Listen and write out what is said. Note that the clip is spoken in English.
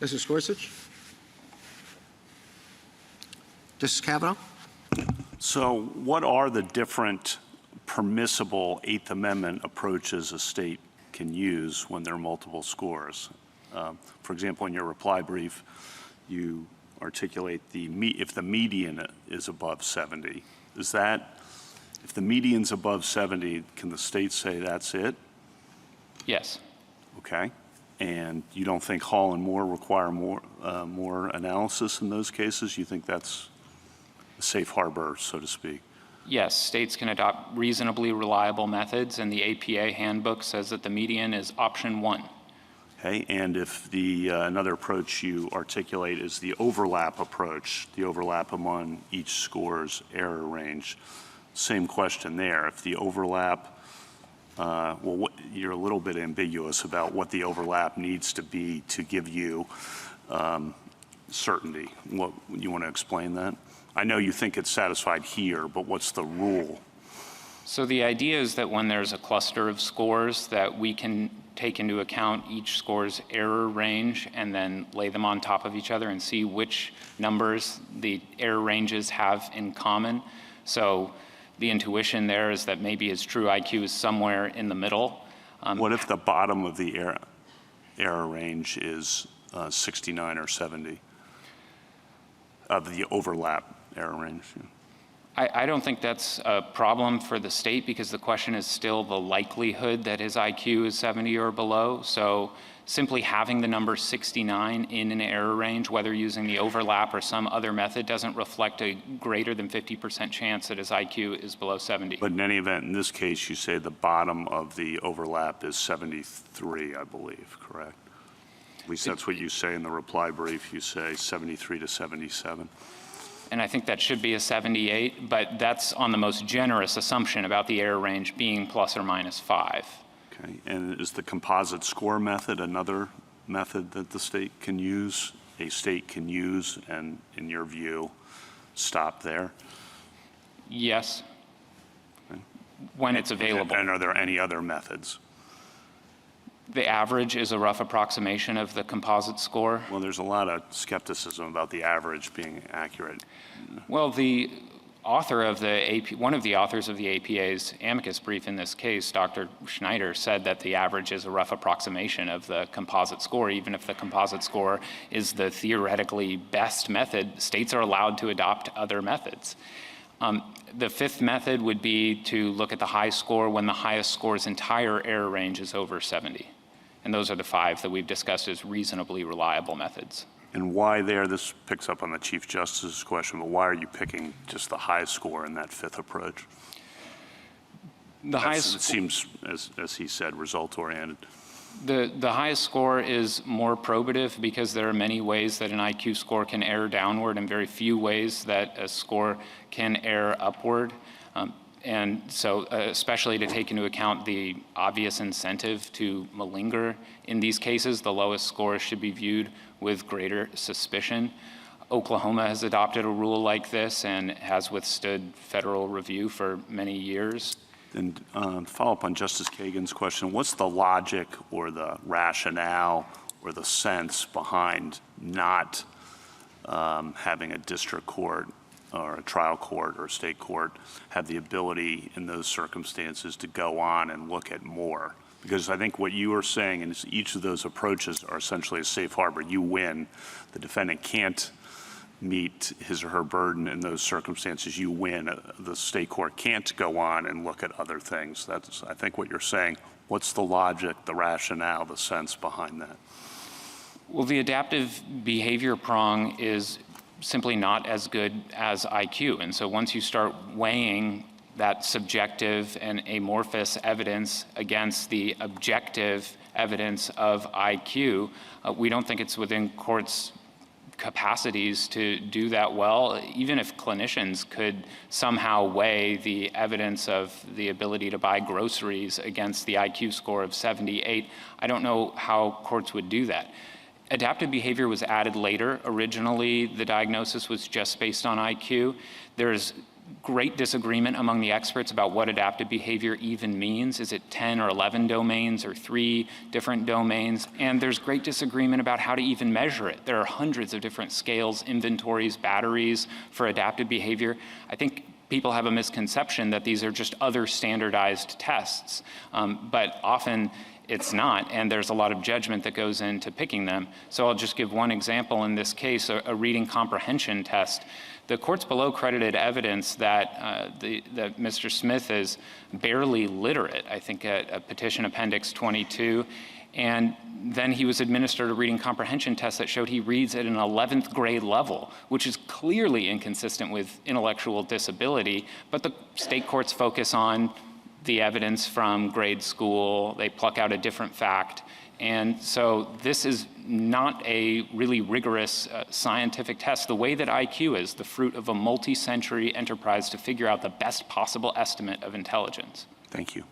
Justice Gorsuch? Justice Kavanaugh? So what are the different permissible Eighth Amendment approaches a state can use when there are multiple scores? For example, in your reply brief, you articulate if the median is above 70. Is that, if the median's above 70, can the state say that's it? Yes. Okay. And you don't think Hall and Moore require more analysis in those cases? You think that's a safe harbor, so to speak? Yes, states can adopt reasonably reliable methods, and the APA handbook says that the median is option 1. Okay, and if the another approach you articulate is the overlap approach, the overlap among each score's error range, same question there. If the overlap, you're a little bit ambiguous about what the overlap needs to be to give you certainty. What, you want to explain that? I know you think it's satisfied here, but what's the rule? So the idea is that when there's a cluster of scores, that we can take into account each score's error range and then lay them on top of each other and see which numbers the error ranges have in common. So the intuition there is that maybe its true IQ is somewhere in the middle. What if the bottom of the error range is 69 or 70 of the overlap error range? Yeah. I don't think that's a problem for the state, because the question is still the likelihood that his IQ is 70 or below. So simply having the number 69 in an error range, whether using the overlap or some other method, doesn't reflect a greater than 50% chance that his IQ is below 70. But in any event, in this case, you say the bottom of the overlap is 73, I believe, correct? At least that's what you say in the reply brief. You say 73 to 77. And I think that should be a 78, but that's on the most generous assumption about the error range being plus or minus 5. Okay, and is the composite score method another method that the state can use, and in your view, stop there? Yes, okay. When it's available. And are there any other methods? The average is a rough approximation of the composite score. Well, there's a lot of skepticism about the average being accurate. Well, the author of the AP, one of the authors of the APA's amicus brief in this case, Dr. Schneider, said that the average is a rough approximation of the composite score. Even if the composite score is the theoretically best method, states are allowed to adopt other methods. The fifth method would be to look at the high score when the highest score's entire error range is over 70. And those are the 5 that we've discussed as reasonably reliable methods. And why there? This picks up on the Chief Justice's question, but why are you picking just the high score in that fifth approach? The highest, it seems, as he said, result-oriented. The highest score is more probative because there are many ways that an IQ score can err downward and very few ways that a score can err upward. And so especially to take into account the obvious incentive to malinger in these cases, the lowest scores should be viewed with greater suspicion. Oklahoma has adopted a rule like this and has withstood federal review for many years. And follow up on Justice Kagan's question, what's the logic or the rationale or the sense behind not having a district court or a trial court or a state court have the ability in those circumstances to go on and look at more? Because I think what you are saying is each of those approaches are essentially a safe harbor. You win. The defendant can't meet his or her burden in those circumstances. You win. The state court can't go on and look at other things. That's, I think, what you're saying. What's the logic, the rationale, the sense behind that? Well, the adaptive behavior prong is simply not as good as IQ. And so once you start weighing that subjective and amorphous evidence against the objective evidence of IQ, we don't think it's within courts' capacities to do that well. Even if clinicians could somehow weigh the evidence of the ability to buy groceries against the IQ score of 78, I don't know how courts would do that. Adaptive behavior was added later. Originally, the diagnosis was just based on IQ. There's great disagreement among the experts about what adaptive behavior even means. Is it 10 or 11 domains or 3 different domains? And there's great disagreement about how to even measure it. There are hundreds of different scales, inventories, batteries for adaptive behavior. I think people have a misconception that these are just other standardized tests, but often it's not, and there's a lot of judgment that goes into picking them. So I'll just give one example in this case, a reading comprehension test. The courts below credited evidence that that Mr. Smith is barely literate, I think at Petition Appendix 22, and then he was administered a reading comprehension test that showed he reads at an 11th grade level, which is clearly inconsistent with intellectual disability, but the state courts focus on the evidence from grade school, they pluck out a different fact. And so this is not a really rigorous scientific test. The way that IQ is the fruit of a multi-century enterprise to figure out the best possible estimate of intelligence. Thank you.